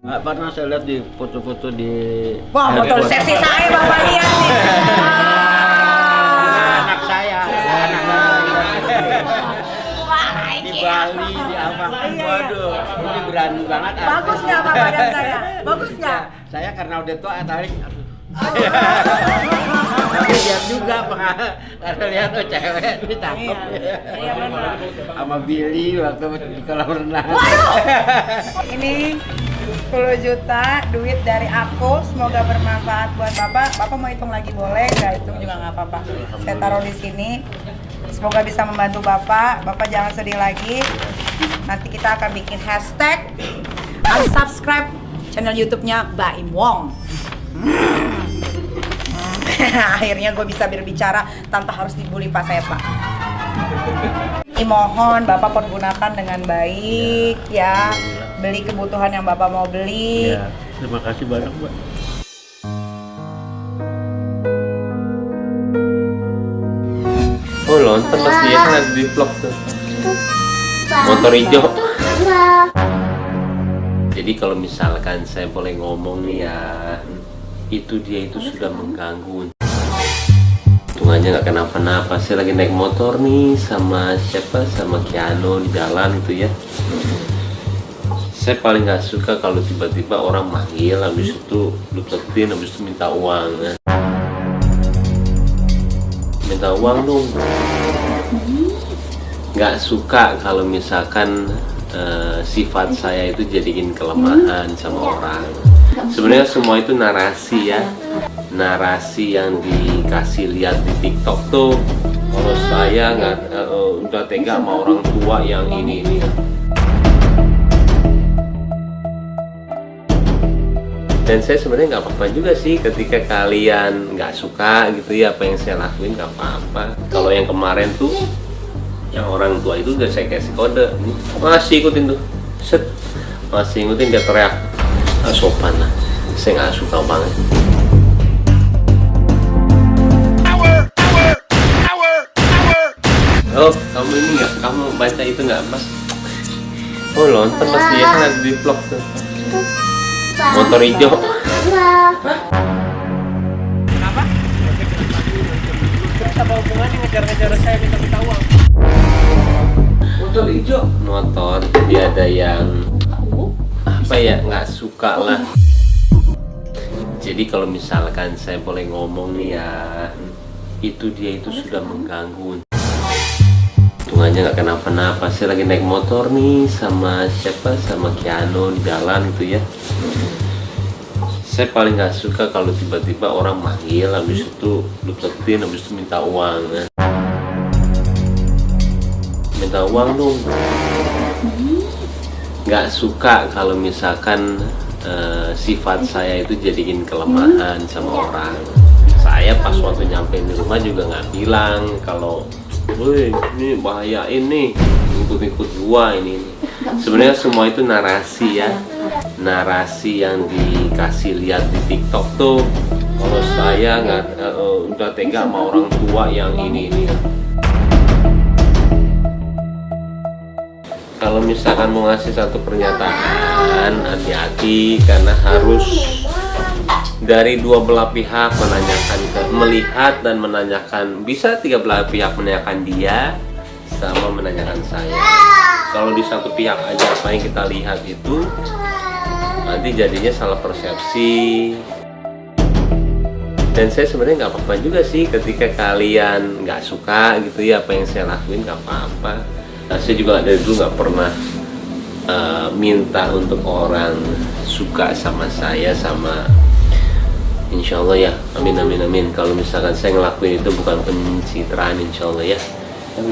Nggak pernah saya lihat di foto-foto di... Wah, foto seksi saya Bapak lihat nih. Anak saya, anak Wah, di ini Bali, di apa? Waduh, ini berani banget. bagus nggak Pak badan saya? Bagus nggak? Saya karena udah tua tarik. Tapi lihat juga karena lihat tuh cewek ini cakep. Iya benar. Sama Billy waktu di kolam renang. Ini 10 juta duit dari aku, semoga bermanfaat buat Bapak. Bapak mau hitung lagi boleh, nggak hitung juga nggak apa-apa. Saya taruh di sini. Semoga bisa membantu Bapak. Bapak jangan sedih lagi. Nanti kita akan bikin hashtag unsubscribe channel YouTube-nya Baim Wong. Akhirnya gue bisa berbicara tanpa harus dibully Pak saya Pak. Ini mohon Bapak pergunakan dengan baik ya. Beli kebutuhan yang Bapak mau beli. Ya, terima kasih banyak, Mbak. Oh nonton pas dia kan ada di vlog tuh. Motor hijau. Jadi kalau misalkan saya boleh ngomong nih ya, itu dia itu sudah mengganggu. Untungannya nggak kenapa-napa. Saya lagi naik motor nih sama siapa, sama Kiano di jalan gitu ya. Saya paling nggak suka kalau tiba-tiba orang manggil, habis itu deketin, habis itu minta uang. Minta uang dong. Nggak suka kalau misalkan sifat saya itu jadiin kelemahan sama orang. Sebenarnya semua itu narasi ya, narasi yang dikasih lihat di TikTok tuh. Kalau saya nggak udah tega sama orang tua yang ini. Dan saya sebenarnya nggak apa-apa juga sih ketika kalian nggak suka gitu ya apa yang saya lakuin, nggak apa-apa. Kalau yang kemarin tuh yang orang tua itu udah saya kasih kode, masih ikutin tuh, set, masih ikutin, dia teriak, nggak sopan lah. Saya nggak suka banget. Oh, kamu ini nggak, kamu baca itu nggak Mas? Oh nonton pas dia kan ada di vlog tuh. Motor hijau. Kenapa? Terus apa hubungannya ngejar-ngejar saya minta uang? Motor hijau. Motor, jadi ada yang apa ya, nggak suka lah. Jadi kalau misalkan saya boleh ngomong nih ya, itu dia itu sudah mengganggu. Untungannya nggak kenapa-napa. Saya lagi naik motor nih sama siapa, sama Kiano di jalan gitu ya. Saya paling nggak suka kalau tiba-tiba orang manggil, habis itu deketin, habis itu minta uang. Minta uang dong. Nggak suka kalau misalkan sifat saya itu jadiin kelemahan sama orang. Saya pas waktu nyampe di rumah juga nggak bilang kalau, woi ini bahaya ini, ikut-ikut gua ini. Sebenarnya semua itu narasi ya, narasi yang dikasih lihat di TikTok tuh. Kalau saya nggak udah tega sama orang tua yang ini. Kalau misalkan mau ngasih satu pernyataan, hati-hati karena harus dari dua belah pihak menanyakan, melihat dan menanyakan. Bisa tiga belah pihak menanyakan dia sama menanyakan saya. Kalau di satu pihak aja apa yang kita lihat itu, nanti jadinya salah persepsi. Dan saya sebenarnya nggak apa-apa juga sih ketika kalian nggak suka gitu ya apa yang saya lakuin, nggak apa-apa. Nah, saya juga dari dulu nggak pernah minta untuk orang suka sama saya, sama insya Allah ya, amin. Kalau misalkan saya ngelakuin itu bukan pencitraan, insya Allah ya.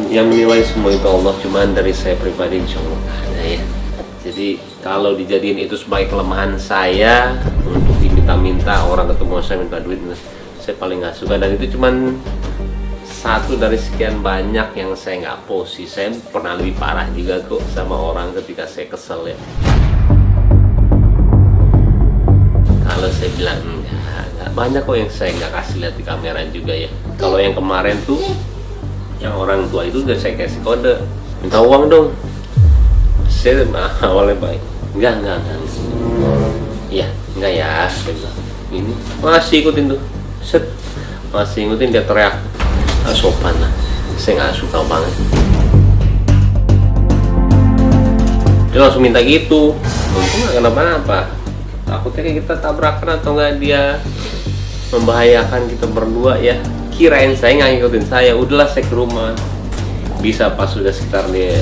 Yang menilai semua itu Allah, cuman dari saya pribadi insya Allah ada ya. Jadi kalau dijadiin itu sebagai kelemahan saya untuk diminta-minta orang ketemu saya minta duit, saya paling nggak suka. Dan itu cuman satu dari sekian banyak yang saya nggak post sih. Saya pernah lebih parah juga kok sama orang ketika saya kesel ya. Kalau saya bilang enggak banyak kok yang saya nggak kasih lihat di kamera juga ya. Kalau yang kemarin tuh yang orang tua itu udah saya kasih kode, minta uang dong. Saya awalnya baik, enggak Iya, enggak ya. Saya bilang, ini masih ikutin tuh, set, masih ikutin, dia teriak, nggak sopan lah. Saya nggak suka banget. Dia langsung minta gitu, untung nggak kenapa-napa. Takutnya kayak kita tabrakan atau nggak dia membahayakan kita berdua ya. Kirain saya nggak ngikutin saya, udahlah saya ke rumah. Bisa pas sudah sekitar dia.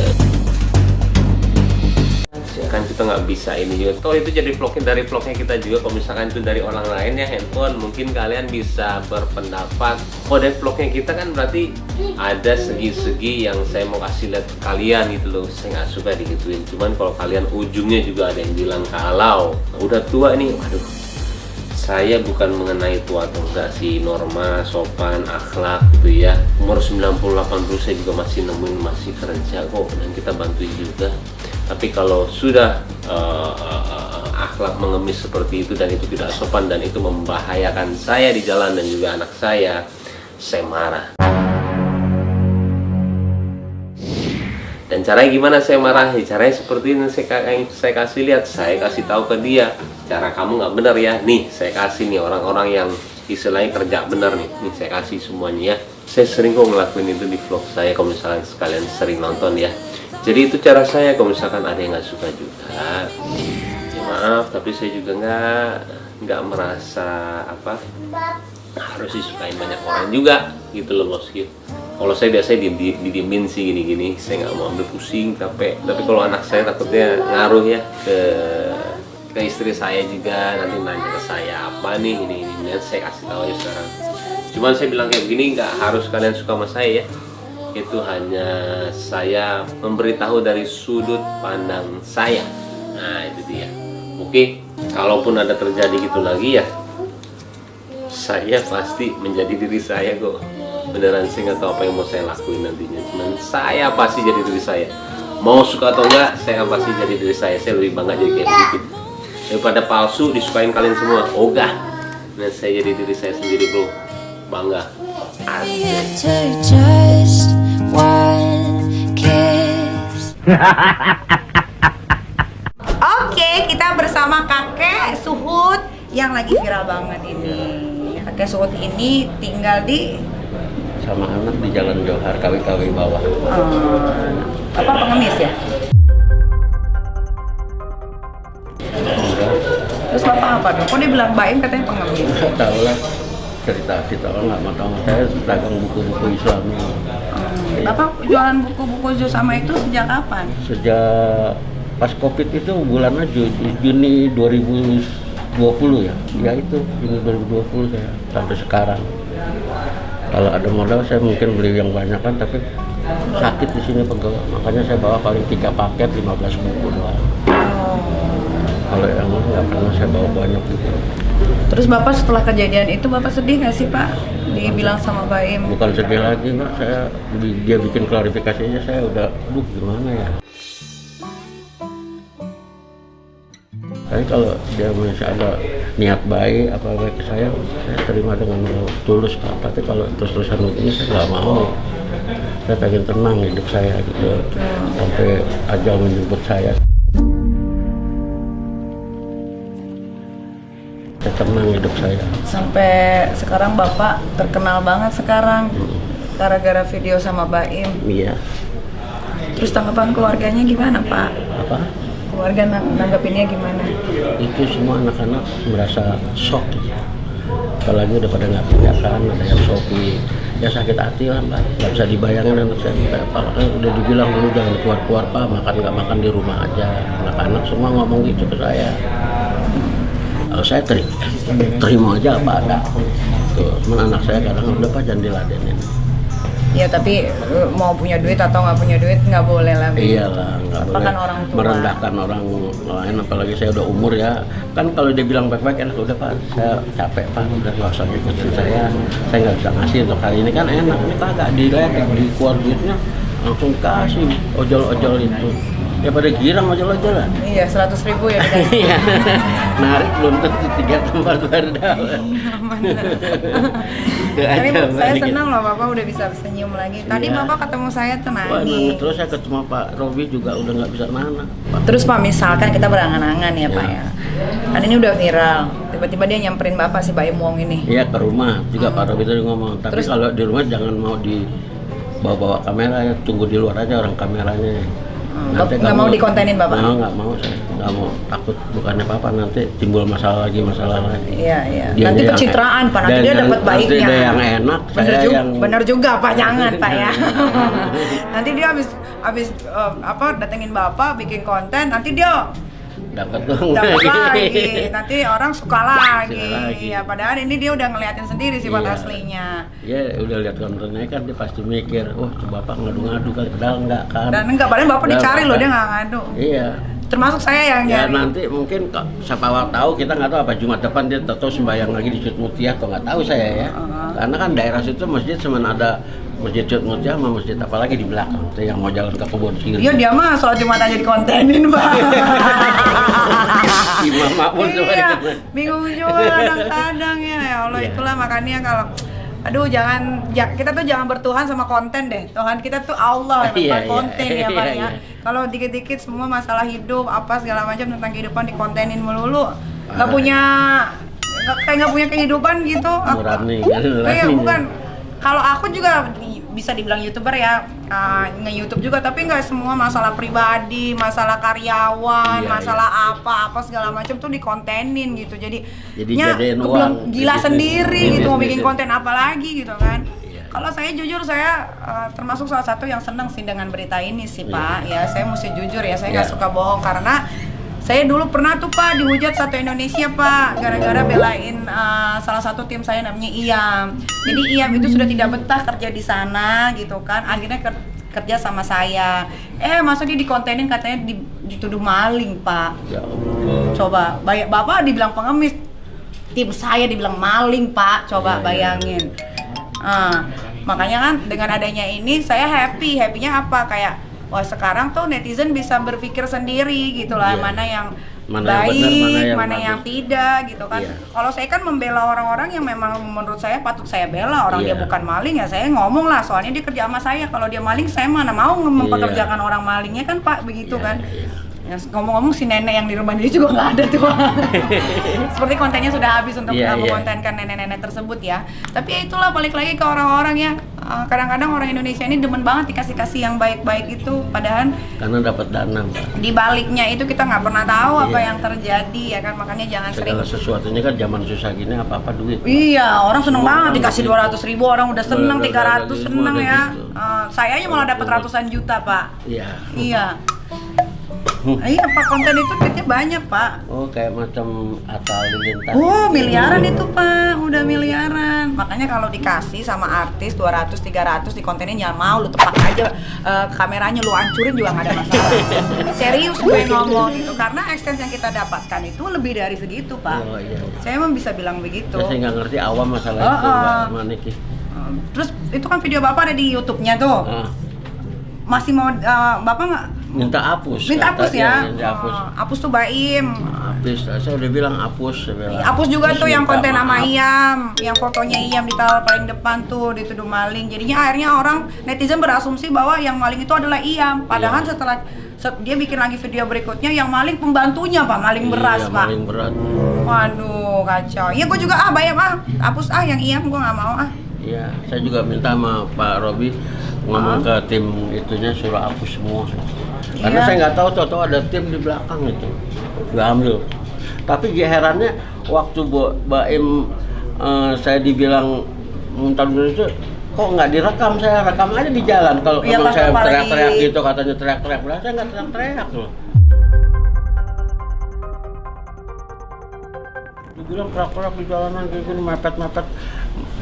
Kan kita nggak bisa ini juga. Toh itu jadi vlognya dari vlognya kita juga. Kalau misalkan itu dari orang lain ya handphone, mungkin kalian bisa berpendapat. Oh dari vlognya kita kan berarti ada segi-segi yang saya mau kasih lihat ke kalian gitu loh. Saya nggak suka digituin. Cuman kalau kalian ujungnya juga ada yang bilang kalau udah tua nih, waduh. Saya bukan mengenai tua atau enggak sih, norma, sopan, akhlak gitu ya. Umur 98 saya juga masih nemuin masih kerja kok, dan kita bantuin juga. Tapi kalau sudah akhlak mengemis seperti itu dan itu tidak sopan dan itu membahayakan saya di jalan dan juga anak saya marah. Dan caranya gimana saya marah? Caranya seperti ini, saya kasih lihat, saya kasih tahu ke dia, cara kamu nggak benar ya. Nih saya kasih nih orang-orang yang istilahnya kerja benar nih saya kasih semuanya ya. Saya sering kok ngelakuin itu di vlog saya, kalau misalkan sekalian sering nonton ya. Jadi itu cara saya, kalau misalkan ada yang nggak suka juga, ya maaf, tapi saya juga nggak merasa apa harus disukain banyak orang juga gitu loh bosku. Kalau saya biasanya didiemin sih gini-gini, saya nggak mau ambil pusing, capek. Tapi kalau anak saya takutnya ngaruh ya ke istri saya juga, nanti nanya ke saya apa nih ini saya kasih tahu aja sekarang. Cuman saya bilang kayak begini, nggak harus kalian suka sama saya ya. Itu hanya saya memberitahu dari sudut pandang saya. Nah itu dia. Oke, kalaupun ada terjadi gitu lagi ya, saya pasti menjadi diri saya kok. Beneran saya nggak tahu apa yang mau saya lakuin nantinya. Cuman saya pasti jadi diri saya. Mau suka atau enggak, saya pasti jadi diri saya. Saya lebih bangga jadi kayak begitu daripada palsu disukain kalian semua. Ogah. Dan saya jadi diri saya sendiri bro. Bangga. Oke, kita bersama kakek Suhut yang lagi viral banget ini. Kakek Suhut ini tinggal di Sama anak di Jalan Johar, KW bawah. apa pengemis ya? Terus bapak apa dong? Kok dia bilang Baim katanya pengemis? Nggak tahu lah, cerita kita orang nggak mau tahu. Saya dagang buku-buku Islami. Bapak jualan buku-buku sama itu sejak kapan? Sejak pas Covid itu bulannya Juni 2020 ya. Ya itu Juni 2020 saya sampai sekarang. Kalau ada modal saya mungkin beli yang banyak kan, tapi sakit di sini pegel. Makanya saya bawa paling 3 paket 15 buku doang. Kalau yang nggak pernah saya bawa banyak gitu. Terus bapak setelah kejadian itu bapak sedih nggak sih pak? Dibilang sama Baim? Bukan sedih lagi Mbak, dia bikin klarifikasinya saya udah, aduh gimana ya. Tapi kalau dia masih ada niat baik apa-apa ke saya terima dengan tulus Pak. Tapi kalau terus-terusan begini saya nggak mau. Saya pengen tenang hidup saya gitu, sampai ajal menjemput saya. Saya tenang hidup saya. Sampai sekarang bapak terkenal banget sekarang gara-gara video sama Baim. Iya. Terus tanggapan keluarganya gimana pak? Apa? Keluarga nanggapinnya gimana? Itu semua anak-anak merasa shock ya. Apalagi udah pada nggak punya kan, ada yang shoki. Ya sakit hati lah Mbak, nggak bisa dibayangin anak saya kayak apa. Udah dibilang dulu jangan keluar-keluar Pak, makan nggak makan di rumah aja. Anak-anak semua ngomong gitu ke saya. Kalau saya terima aja apa ada. Tuh, teman anak saya kadang udah Pak jangan diladenin. Ya tapi mau punya duit atau nggak punya duit nggak boleh lah. Iyalah, nggak boleh kan orang tua merendahkan orang lain, apalagi saya udah umur ya. Kan kalau dia bilang baik-baik enak, udah Pak, saya capek Pak, udah nggak usah ngikutin saya nggak bisa ngasih untuk hari ini kan enak. Ini kagak diledek, dikeluar duitnya langsung kasih ojol-ojol itu. Ya pada girang ojol-ojolan. Iya, 100.000 ya. Iya. Narik belum tentu 3 tempat berdal. Tapi saya senang loh Bapak udah bisa senyum lagi. Tadi iya. Bapak ketemu saya tuh Wah, nangis. terus saya ketemu Pak Robi juga udah nggak bisa mana. Terus Pak misalkan kita berangan-angan ya Pak ya. Kan ini udah viral. Tiba-tiba dia nyamperin Bapak si Baim Wong ini. Iya ke rumah juga Pak Robi tadi ngomong. Tapi Terus? kalau di rumah jangan mau dibawa-bawa kamera ya, tunggu di luar aja orang kameranya. Nggak mau dikontenin Bapak? Nggak mau saya, nggak mau, takut bukannya apa nanti timbul masalah lagi. Iya. Dia Nanti yang pencitraan Pak, nanti dia dapat baiknya. Nanti dia yang enak, Bener juga Pak, jangan Pak ya. Nanti dia habis datengin Bapak bikin konten, nanti dia dapat lagi, nanti orang suka lagi. Ya padahal ini dia udah ngeliatin sendiri sifat Iya. aslinya. Ya udah lihat kontennya kan dia pasti mikir, wah Bapak ngadu-ngadu kali, padahal enggak kan. Dan enggak, padahal Bapak Udah, dicari loh, Bapak. dia nggak ngadu. Iya. Termasuk saya yang Ya nyari. nanti mungkin siapa tahu, kita nggak tahu apa Jumat depan dia tahu sembahyang lagi di Sud Mutia atau nggak tahu saya ya. Karena kan daerah situ masjid cuma ada Masjid Sud Mutia sama masjid apa lagi di belakang tuh yang mau jalan ke kebun sirih. Iya dia mah sholat Jumat aja dikontenin Pak. Imam Makmur tuh Iya, bingung juga kadang-kadang ya Allah. Iya. Itulah makanya kalau kita tuh jangan bertuhan sama konten deh. Tuhan kita tuh Allah, bukan Iya, konten ya Pak iya. ya. Kalau dikit-dikit semua masalah hidup apa segala macam tentang kehidupan dikontenin melulu. Nggak punya kehidupan gitu. Nurani, Iya, nurani. bukan. Kalau aku juga bisa dibilang YouTuber ya, nge-YouTube juga, tapi nggak semua masalah pribadi, masalah karyawan, Iya, masalah apa segala macam tuh dikontenin gitu. Jadi jadiin aku uang, bilang gila jadi sendiri gitu mau bikin bisnis. konten apa lagi gitu kan. Iya. Kalau saya jujur saya termasuk salah satu yang senang sih dengan berita ini sih Pak. Ya saya mesti jujur ya, saya nggak Iya. suka bohong karena saya dulu pernah tuh Pak dihujat satu Indonesia Pak gara-gara belain salah satu tim saya namanya Iyam. Jadi Iyam itu sudah tidak betah kerja di sana gitu kan. Akhirnya kerja sama saya. Masa dia dikontenin katanya dituduh maling Pak. Ya Allah. Coba Bapak dibilang pengemis, tim saya dibilang maling Pak. Coba Iya, bayangin. Makanya kan dengan adanya ini saya happy-nya apa kayak wah sekarang tuh netizen bisa berpikir sendiri gitu lah, Iya. mana yang Mana yang baik, benar, mana yang bagus. tidak gitu kan. Iya. Kalau saya kan membela orang-orang yang memang menurut saya patut saya bela, orang dia Iya. bukan maling ya saya ngomong lah, soalnya dia kerja sama saya. Kalau dia maling saya mana mau mempekerjakan Iya. orang malingnya kan Pak, begitu Iya, kan. iya. Ya, ngomong-ngomong si nenek yang di rumah dia juga nggak ada tuh. Seperti kontennya sudah habis untuk Iya, iya. mengontenkan nenek-nenek tersebut ya. Tapi ya itulah balik lagi ke orang-orang ya. Kadang-kadang orang Indonesia ini demen banget dikasih-kasih yang baik-baik itu, padahal Karena dapat dana, Pak. di baliknya itu kita nggak pernah tahu apa Iya. yang terjadi ya kan. Makanya jangan sering. Segala sesuatunya kan zaman susah gini apa-apa duit. Iya, orang seneng Semua banget orang dikasih begitu. 200.000, orang udah seneng, Udah 300 semua seneng udah ya. gitu. Saya aja malah dapat ratusan juta Pak. Iya. Iya. Iya Pak, konten itu duitnya banyak Pak. Oh, kayak macam Atta Halilintar. Oh, miliaran itu Pak, udah miliaran. Makanya kalau dikasih sama artis 200, 300 di kontenin jangan mau, lu tepak aja kameranya lu hancurin juga nggak ada masalah. Serius gue ngomong gitu, karena expense yang kita dapatkan itu lebih dari segitu Pak. Oh, iya. Saya emang bisa bilang begitu. Saya nggak ngerti awam masalah Oh, itu, oh. Mbak Maniki. Terus itu kan video Bapak ada di YouTube-nya tuh. Ah, Masih mau Bapak nggak? minta hapus. Minta hapus ya? Minta hapus. Hapus tuh Baim. Habis, saya udah bilang hapus. Saya bilang. Hapus juga Terus tuh yang minta konten sama maaf. Iyam, yang fotonya Iyam ditaruh paling depan tuh dituduh maling. Jadinya akhirnya orang netizen berasumsi bahwa yang maling itu adalah Iyam. Padahal Iya. setelah dia bikin lagi video berikutnya yang maling pembantunya Pak, maling beras Iya, Pak. maling berat. Waduh kacau. Iya gue juga Bayam hapus yang Iyam gue nggak mau Iya, saya juga minta sama Pak Robi ngomong ke tim itunya suruh hapus semua. Karena Iya. saya nggak tahu ada tim di belakang itu, nggak ambil. Tapi herannya waktu Baim saya dibilang minta dulu itu, kok nggak direkam, saya rekam aja di jalan. Kalau Iya, memang pas saya apalagi- teriak-teriak gitu, katanya teriak-teriak, saya nggak teriak-teriak loh. Dibilang teriak-teriak di jalanan kayak gini, mepet-mepet.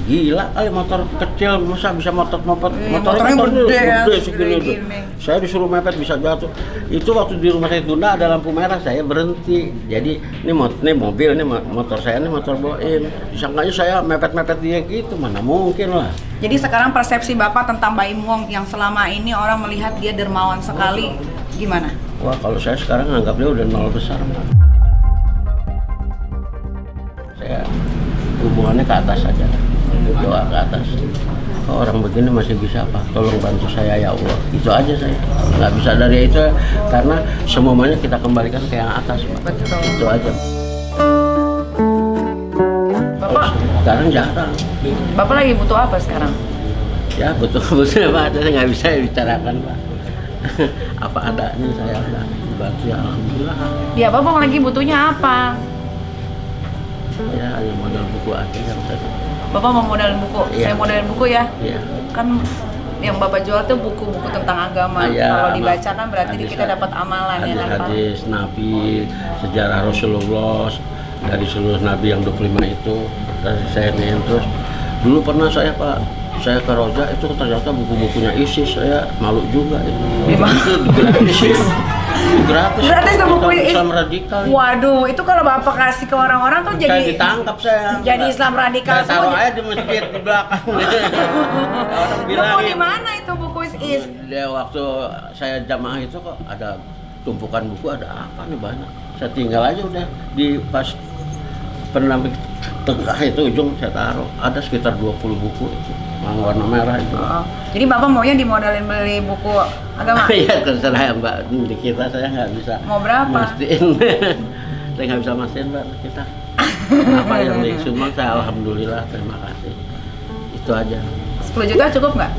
Gila kali motor kecil, masa bisa mepet-mepet. Iya, Motornya motornya kan gede ya, segini segede tuh. gini. Saya disuruh mepet bisa jatuh. Itu waktu di rumah saya Tunda ada lampu merah, saya berhenti. Jadi ini mobil, ini motor saya, ini motor Boim. Disangkanya saya mepet-mepet dia gitu, mana mungkin lah. Jadi sekarang persepsi Bapak tentang Baim Wong yang selama ini orang melihat dia dermawan sekali, gimana? Wah, kalau saya sekarang anggap dia udah nol besar. Saya hubungannya ke atas aja, doa ke atas. Kalau orang begini masih bisa apa? Tolong bantu saya ya Allah. Itu aja saya. Nggak bisa dari itu karena semuanya kita kembalikan ke yang atas, Pak. Betul. Itu aja. Bapak, Sekarang jarang. Bapak lagi butuh apa sekarang? Ya butuh apa? Saya nggak bisa bicarakan Pak. Apa adanya saya Pak. Bantu ya alhamdulillah. Ya, Bapak lagi butuhnya apa? Ya hanya modal buku aja yang saya. Bapak mau modalin buku? Iya. Saya modalin buku ya? Iya. Kan yang Bapak jual tuh buku-buku tentang agama. Iya, Kalau amal. dibaca kan berarti Hadis- kita dapat amalan ya kan Pak? Hadis Nabi, sejarah Rasulullah dari seluruh Nabi yang 25 itu dari saya nih terus dulu pernah saya Pak saya ke Roja itu ternyata buku-bukunya ISIS saya malu juga itu. Gimana? Itu gratis. Gratis. Gratis tuh buku Islam radikal. Waduh, itu kalau Bapak kasih ke orang-orang tuh Saya jadi ditangkap saya. jadi Islam radikal Saya taruh semua. aja di masjid di belakang. Orang bilang Nemu di mana itu buku is? dia waktu saya jamaah itu kok ada tumpukan buku ada apa nih banyak. Saya tinggal aja udah di pas pendamping tengah itu ujung saya taruh ada sekitar 20 buku itu yang warna merah itu. Oh, jadi Bapak maunya dimodalin beli buku agama? Iya terserah Mbak di kita saya nggak bisa. Mau berapa? Mastiin. Saya nggak bisa mastiin Mbak kita. Apa yang disumbang saya alhamdulillah terima kasih. Itu aja. 10 juta cukup nggak?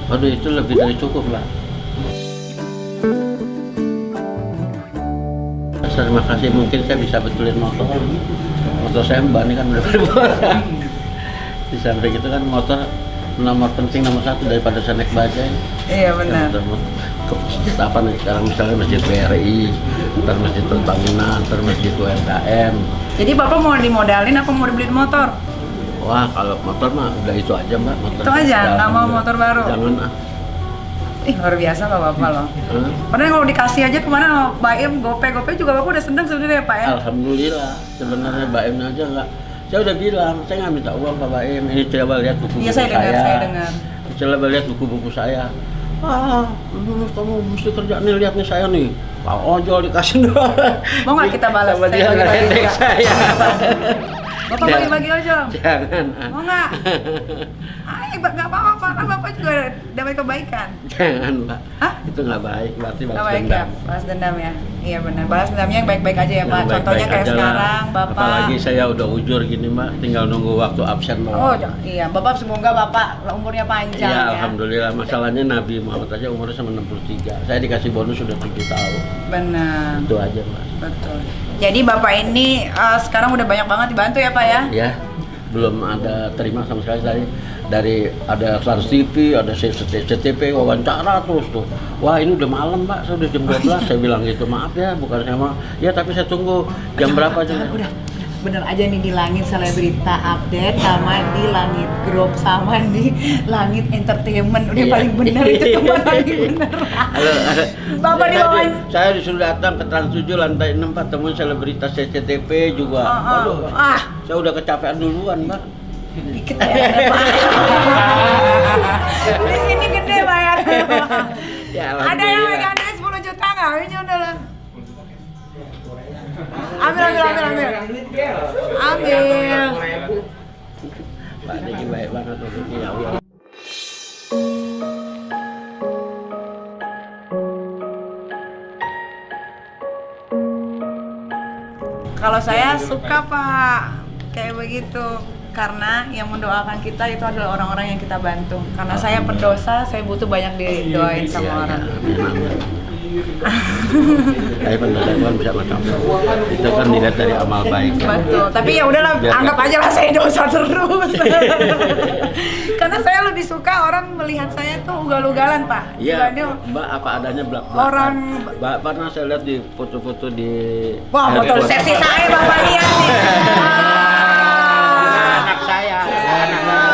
Waduh itu lebih dari cukup Mbak. Terima kasih mungkin saya bisa betulin motor. Motor saya Mbak ini kan udah berbola. Di samping itu kan motor nomor penting nomor 1 daripada saya naik bajai. Iya benar. Ke masjid apa nih sekarang misalnya masjid BRI, ntar masjid Pertamina, ntar masjid UMKM. Jadi Bapak mau dimodalin apa mau dibeliin motor? Wah kalau motor mah udah itu aja Mbak motor. Itu aja, nggak mau motor baru? Jangan ah. Ih luar biasa loh Bapak loh. Hah? Padahal kalau dikasih aja kemana Baim, Gope juga Bapak udah seneng sebenarnya ya Pak ya? Alhamdulillah sebenarnya Baim aja nggak. Saya udah bilang, saya nggak minta uang Pak Baim. Ini coba lihat buku-buku Iya saya dengar. Coba lihat buku-buku saya. Kamu mesti kerja nih, lihat nih saya nih. Pak ojol dikasih doang. Mau nggak kita balas? Sama dia Saya bagi-bagi ngeledek juga. saya. Bapak bagi-bagi aja. Jangan. Mau nggak? Nggak apa-apa, kan Bapak juga dapat kebaikan. Jangan Pak. Hah? Itu nggak baik, berarti Nggak balas baik ya? dendam. Balas dendam ya? Iya benar, balas dendamnya yang baik-baik aja ya Yang Pak? Contohnya baik-baik kayak aja lah. sekarang Bapak. Apalagi saya udah ujur gini Mbak, tinggal nunggu waktu absen Mbak. Oh iya, Bapak semoga Bapak umurnya panjang Iya, ya. alhamdulillah. Masalahnya Nabi Muhammad aja umurnya sama 63. Saya dikasih bonus sudah 7 tahun. Benar, Itu aja, Mas. betul. Jadi Bapak ini sekarang udah banyak banget dibantu ya Pak ya? Ya, belum ada terima sama sekali dari ada Trans TV, ada CCTV, wawancara terus tuh. Wah, ini udah malam, Pak. Saya udah jam 12. Saya bilang gitu, maaf ya, bukan saya mau. Ya, tapi saya tunggu jam berapa aja. Udah, bener aja nih di Langit Selebrita Update sama di Langit Group sama di Langit Entertainment. Udah Iya. paling bener itu tempat paling bener. Halo, Bapak di bawah. saya disuruh datang ke Trans 7 lantai 6 Pak, temuin selebritas CCTV juga. Waduh, saya udah kecapean duluan, Pak. Dikit ya, Pak. Di sini gede bayarnya, Pak. Ya, Ada yang alhamdulillah. megang duit 10 juta nggak? Ini udah lah. Ambil. Pak Diki baik banget tuh, ya Allah. Kalau saya suka Pak kayak begitu karena yang mendoakan kita itu adalah orang-orang yang kita bantu. Karena saya pendosa, saya butuh banyak didoain sama orang. Saya pendosa Tuhan bisa macam itu kan dilihat dari amal baik. Betul. Tapi ya udahlah, Biar anggap aja lah saya dosa terus. Karena saya lebih suka orang melihat saya tuh ugal-ugalan Pak. Iya, Dibanding Mbak apa adanya belak-belakan. Orang- Mbak pernah saya lihat di foto-foto di wah foto handphone. seksi saya Bapak lihat nih. Anak saya, anak saya.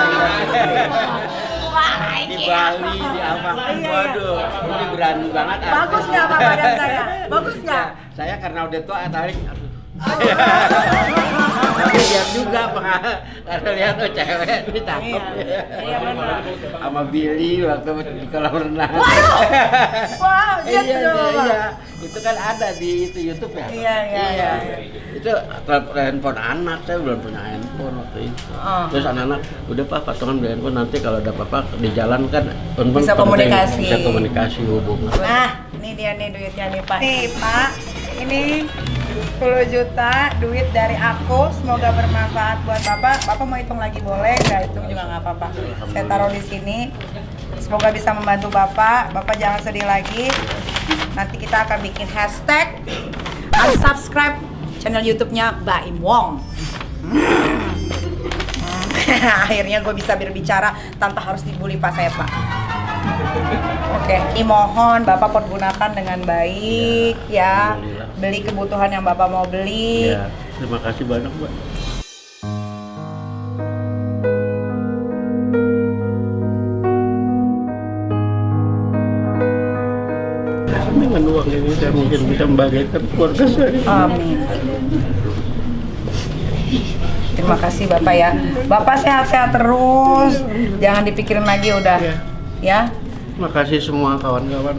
Di Bali, di apa? Waduh, ini berani banget. Bagus nggak Pak badan saya? Bagus nggak? Saya karena udah tua tarik. Tapi lihat juga karena lihat oh cewek ini cakep. Iya benar. Sama Billy waktu di kolam renang. Waduh. Wah, lihat Iya, tuh Bapak. iya. Itu kan ada di itu YouTube ya. Iya. Itu handphone anak, saya belum punya handphone waktu itu. Oh. Terus anak-anak, udah Pak patungan beli handphone nanti kalau ada apa-apa di jalan kan handphone Bisa penting, komunikasi. bisa komunikasi hubungan. Nah, ini dia nih duitnya nih Pak. Nih Pak, ini 10 juta duit dari aku, semoga bermanfaat buat Bapak. Bapak mau hitung lagi boleh, nggak hitung juga nggak apa-apa. Saya taruh di sini. Semoga bisa membantu Bapak. Bapak jangan sedih lagi. Nanti kita akan bikin hashtag unsubscribe channel YouTube-nya Baim Wong. Akhirnya gue bisa berbicara tanpa harus dibully Pak saya Pak. Oke, ini mohon Bapak pergunakan dengan baik ya. Beli kebutuhan yang Bapak mau beli. Ya, terima kasih banyak, Mbak. Dengan uang ini saya mungkin bisa membahagiakan keluarga saya. Amin. Terima kasih Bapak ya. Bapak sehat-sehat terus. Jangan dipikirin lagi udah. Ya. Ya. Terima kasih semua kawan-kawan.